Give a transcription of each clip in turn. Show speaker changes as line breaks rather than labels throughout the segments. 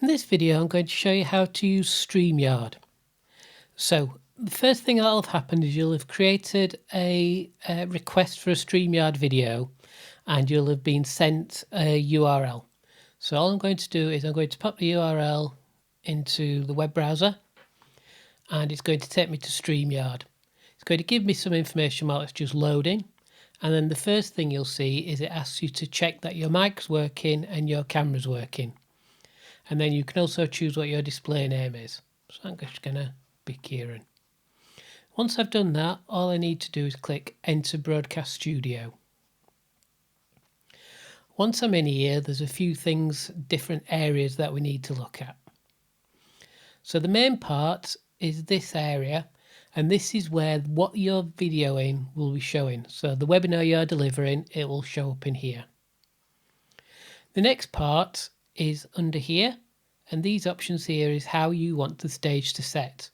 In this video I'm going to show you how to use StreamYard. So the first thing that'll have happened is you'll have created a request for a StreamYard video and you'll have been sent a URL. So all I'm going to do is I'm going to pop the URL into the web browser and it's going to take me to StreamYard. It's going to give me some information while it's just loading, and then the first thing you'll see is it asks you to check that your mic's working and your camera's working. And then you can also choose what your display name is. So I'm just going to be Kieran. Once I've done that, all I need to do is click Enter Broadcast Studio. Once I'm in here, there's a few things, different areas that we need to look at. So the main part is this area, and this is where what you're videoing will be showing. So the webinar you're delivering, it will show up in here. The next part is under here, and these options here is how you want the stage to set.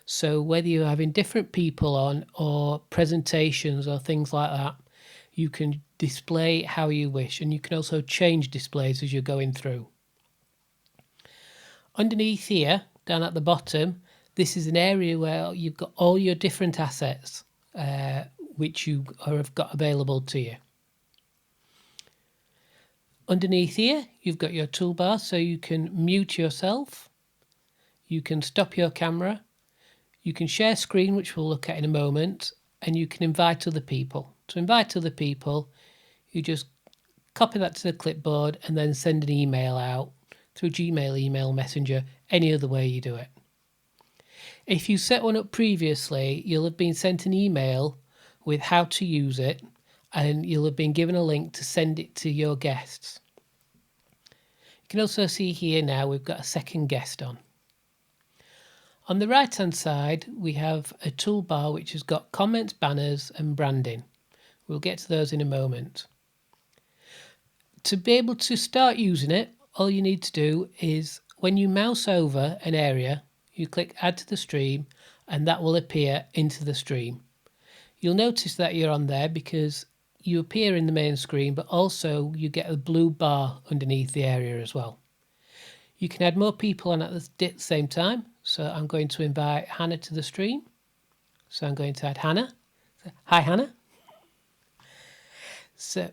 So whether you're having different people on or presentations or things like that, you can display how you wish, and you can also change displays as you're going through. Underneath here, down at the bottom, this is an area where you've got all your different assets which you have got available to you. Underneath here, you've got your toolbar, so you can mute yourself, you can stop your camera, you can share screen, which we'll look at in a moment, and you can invite other people. To invite other people, you just copy that to the clipboard and then send an email out through Gmail, email, messenger, any other way you do it. If you set one up previously, you'll have been sent an email with how to use it, and you'll have been given a link to send it to your guests. You can also see here now we've got a second guest on. On the right hand side we have a toolbar which has got comments, banners and branding. We'll get to those in a moment. To be able to start using it, all you need to do is when you mouse over an area, you click add to the stream and that will appear into the stream. You'll notice that you're on there because you appear in the main screen, but also you get a blue bar underneath the area as well. You can add more people on at the same time. So I'm going to invite Hannah to the stream. So I'm going to add Hannah. Hi, Hannah. So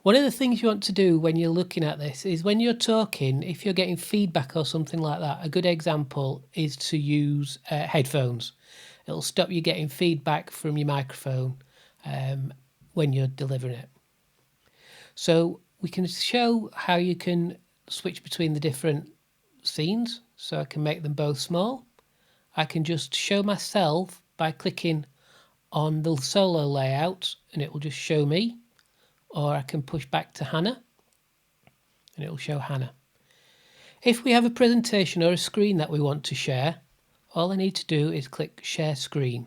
one of the things you want to do when you're looking at this is when you're talking, if you're getting feedback or something like that, a good example is to use headphones. It'll stop you getting feedback from your microphone when you're delivering it. So we can show how you can switch between the different scenes. So I can make them both small. I can just show myself by clicking on the solo layout and it will just show me, or I can push back to Hannah and it will show Hannah. If we have a presentation or a screen that we want to share, all I need to do is click share screen.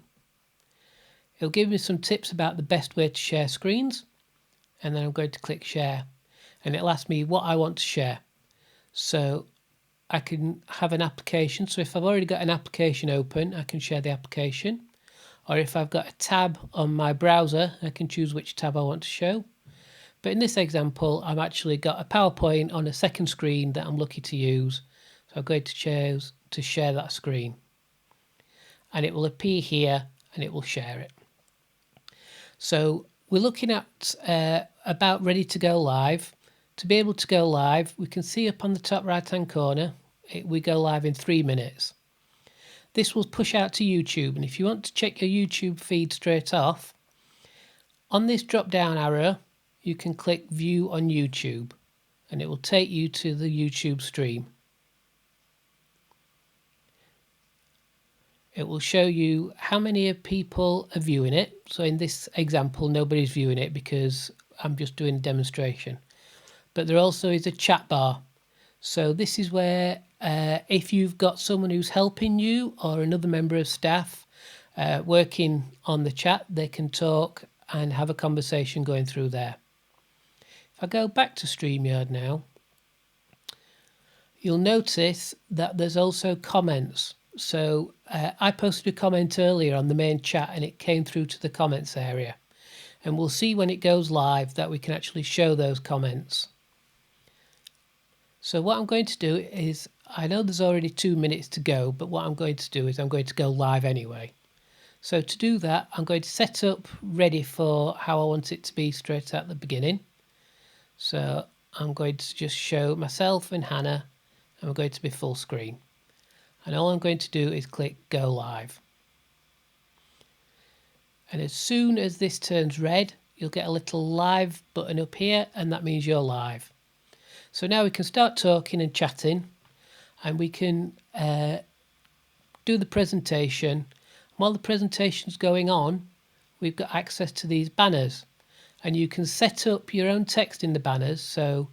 It'll give me some tips about the best way to share screens, and then I'm going to click share and it'll ask me what I want to share. So I can have an application. So if I've already got an application open, I can share the application. Or if I've got a tab on my browser, I can choose which tab I want to show. But in this example, I've actually got a PowerPoint on a second screen that I'm lucky to use. So I'm going to choose to share that screen. And it will appear here and it will share it. So we're looking at about ready to go live. To be able to go live, we can see up on the top right hand corner, we go live in 3 minutes. This will push out to YouTube, and if you want to check your YouTube feed straight off, on this drop down arrow you can click view on YouTube and it will take you to the YouTube stream. It will show you how many people are viewing it. So in this example nobody's viewing it because I'm just doing a demonstration. But there also is a chat bar. So this is where if you've got someone who's helping you or another member of staff working on the chat, they can talk and have a conversation going through there. If I go back to StreamYard now, you'll notice that there's also comments. So I posted a comment earlier on the main chat and it came through to the comments area. And we'll see when it goes live that we can actually show those comments. So what I'm going to do is I know there's already 2 minutes to go, but what I'm going to do is I'm going to go live anyway. So to do that, I'm going to set up ready for how I want it to be straight at the beginning. So I'm going to just show myself and Hannah, and we're going to be full screen. And all I'm going to do is click go live. And as soon as this turns red, you'll get a little live button up here, and that means you're live. So now we can start talking and chatting, and we can do the presentation. While the presentation's going on, we've got access to these banners, and you can set up your own text in the banners. So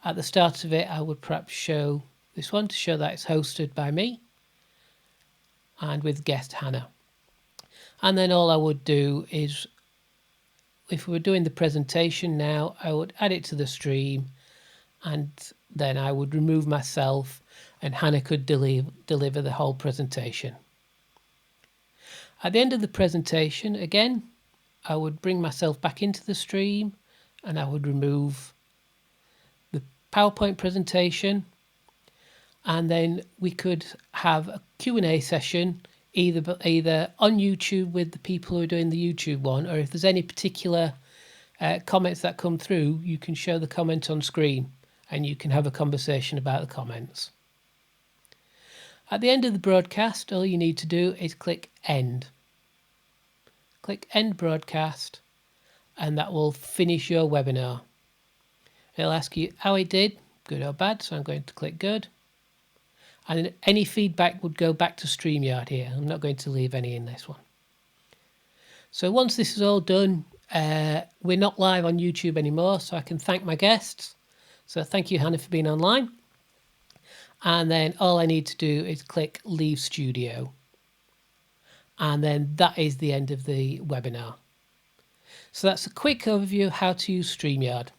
at the start of it, I would perhaps show this one to show that it's hosted by me and with guest Hannah. And then all I would do is, if we were doing the presentation now, I would add it to the stream, and then I would remove myself and Hannah could deliver the whole presentation. At the end of the presentation, again, I would bring myself back into the stream and I would remove the PowerPoint presentation, and then we could have a Q&A session either on YouTube with the people who are doing the YouTube one, or if there's any particular comments that come through, you can show the comment on screen and you can have a conversation about the comments. At the end of the broadcast, all you need to do is click end. Click end broadcast, and that will finish your webinar. It'll ask you how it did, good or bad, so I'm going to click good. And any feedback would go back to StreamYard here. I'm not going to leave any in this one. So once this is all done, we're not live on YouTube anymore, so I can thank my guests. So thank you, Hannah, for being online. And then all I need to do is click Leave Studio. And then that is the end of the webinar. So that's a quick overview of how to use StreamYard.